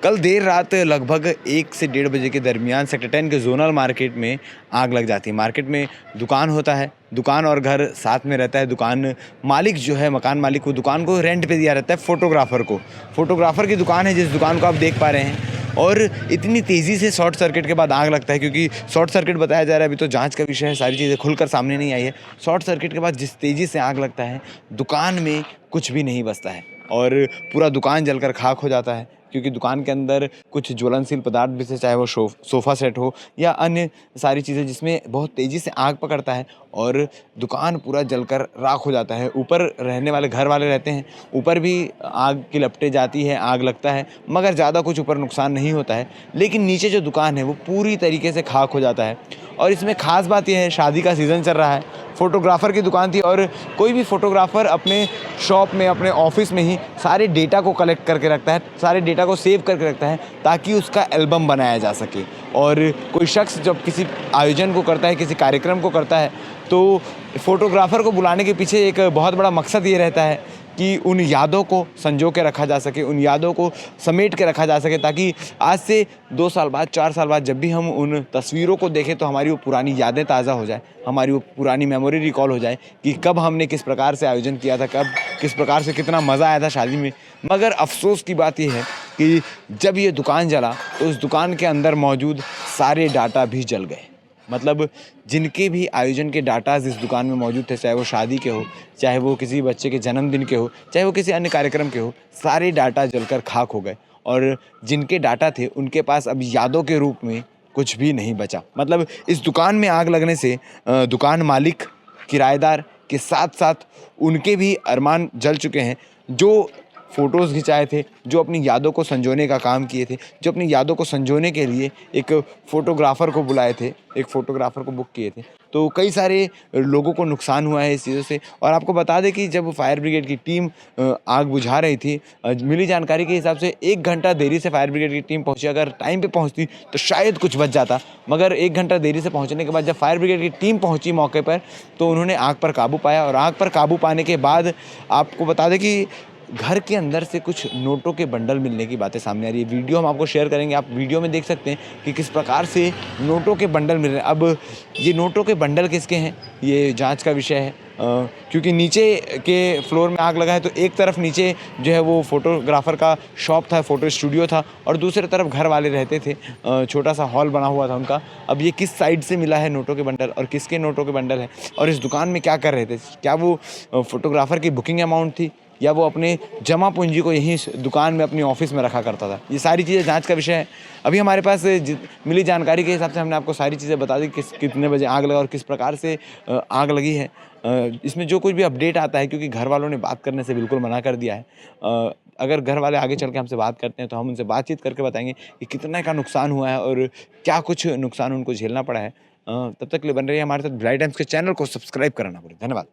कल देर रात लगभग 1 से डेढ़ बजे के दरमियान सेक्टर 10 के ज़ोनल मार्केट में आग लग जाती है। मार्केट में दुकान होता है, दुकान और घर साथ में रहता है। दुकान मालिक जो है, मकान मालिक, वो दुकान को रेंट पे दिया रहता है फ़ोटोग्राफ़र को। फ़ोटोग्राफ़र की दुकान है जिस दुकान को आप देख पा रहे हैं। और इतनी तेज़ी से शॉर्ट सर्किट के बाद आग लगता है, क्योंकि शॉर्ट सर्किट बताया जा रहा है, अभी तो जाँच का विषय है, सारी चीज़ें खुलकर सामने नहीं आई है। शॉर्ट सर्किट के बाद जिस तेज़ी से आग लगता है, दुकान में कुछ भी नहीं बचता है और पूरा दुकान जलकर खाक हो जाता है। क्योंकि दुकान के अंदर कुछ ज्वलनशील पदार्थ भी थे, चाहे वो सोफ़ा सेट हो या अन्य सारी चीज़ें, जिसमें बहुत तेज़ी से आग पकड़ता है और दुकान पूरा जलकर राख हो जाता है। ऊपर रहने वाले घर वाले रहते हैं, ऊपर भी आग की लपटें जाती है, आग लगता है, मगर ज़्यादा कुछ ऊपर नुकसान नहीं होता है। लेकिन नीचे जो दुकान है वो पूरी तरीके से खाक हो जाता है। और इसमें ख़ास बात ये है, शादी का सीज़न चल रहा है, फ़ोटोग्राफ़र की दुकान थी और कोई भी फ़ोटोग्राफ़र अपने शॉप में, अपने ऑफ़िस में ही सारे डेटा को कलेक्ट करके रखता है, सारे डेटा को सेव करके रखता है, ताकि उसका एल्बम बनाया जा सके। और कोई शख्स जब किसी आयोजन को करता है, किसी कार्यक्रम को करता है, तो फ़ोटोग्राफ़र को बुलाने के पीछे एक बहुत बड़ा मकसद ये रहता है कि उन यादों को संजो के रखा जा सके, उन यादों को समेट के रखा जा सके, ताकि आज से 2 साल बाद, 4 साल बाद जब भी हम उन तस्वीरों को देखें तो हमारी वो पुरानी यादें ताज़ा हो जाएँ, हमारी वो पुरानी मेमोरी रिकॉल हो जाए कि कब हमने किस प्रकार से आयोजन किया था, कब किस प्रकार से कितना मज़ा आया था शादी में। मगर अफ़सोस की बात ये है कि जब ये दुकान जला तो उस दुकान के अंदर मौजूद सारे डाटा भी जल गए। मतलब जिनके भी आयोजन के डाटाज़ इस दुकान में मौजूद थे, चाहे वो शादी के हो, चाहे वो किसी बच्चे के जन्मदिन के हो, चाहे वो किसी अन्य कार्यक्रम के हो, सारे डाटा जलकर खाक हो गए। और जिनके डाटा थे उनके पास अब यादों के रूप में कुछ भी नहीं बचा। मतलब इस दुकान में आग लगने से दुकान मालिक, किराएदार के साथ-साथ उनके भी अरमान जल चुके हैं। जो फ़ोटोज़ खिंचाए थे, जो अपनी यादों को संजोने का काम किए थे, जो अपनी यादों को संजोने के लिए एक फ़ोटोग्राफ़र को बुलाए थे, एक फ़ोटोग्राफ़र को बुक किए थे। तो कई सारे लोगों को नुकसान हुआ है इस चीज़ों से। और आपको बता दें कि जब फायर ब्रिगेड की टीम आग बुझा रही थी, मिली जानकारी के हिसाब से 1 घंटा देरी से फायर ब्रिगेड की टीम पहुँची। अगर टाइम पे पहुँचती तो शायद कुछ बच जाता, मगर 1 घंटा देरी से पहुँचने के बाद जब फायर ब्रिगेड की टीम पहुँची मौके पर, तो उन्होंने आग पर काबू पाया। और आग पर काबू पाने के बाद आपको बता दें कि घर के अंदर से कुछ नोटों के बंडल मिलने की बातें सामने आ रही है। वीडियो हम आपको शेयर करेंगे, आप वीडियो में देख सकते हैं कि किस प्रकार से नोटों के बंडल मिल रहे हैं। अब ये नोटों के बंडल किसके हैं, ये जांच का विषय है। क्योंकि नीचे के फ्लोर में आग लगा है, तो एक तरफ नीचे जो है वो फ़ोटोग्राफ़र का शॉप था, फ़ोटो स्टूडियो था, और दूसरी तरफ घर वाले रहते थे। छोटा सा हॉल बना हुआ था उनका। अब ये किस साइड से मिला है नोटों के बंडल और किसके नोटों के बंडल हैं, और इस दुकान में क्या कर रहे थे? क्या वो फ़ोटोग्राफ़र की बुकिंग अमाउंट थी, या वो अपने जमा पूंजी को यहीं दुकान में, अपनी ऑफ़िस में रखा करता था? ये सारी चीज़ें जांच का विषय है। अभी हमारे पास मिली जानकारी के हिसाब से हमने आपको सारी चीज़ें बता दी, कितने बजे आग लगा और किस प्रकार से आग लगी है। इसमें जो कुछ भी अपडेट आता है, क्योंकि घर वालों ने बात करने से बिल्कुल मना कर दिया है। अगर घर वाले आगे चल के हमसे बात करते हैं तो हम उनसे बातचीत करके बताएँगे कि कितने का नुकसान हुआ है और क्या कुछ नुकसान उनको झेलना पड़ा है। तब तक के लिए बने रहिए हमारे साथ। भिलाई टाइम्स के चैनल को सब्सक्राइब करना ना भूलें। धन्यवाद।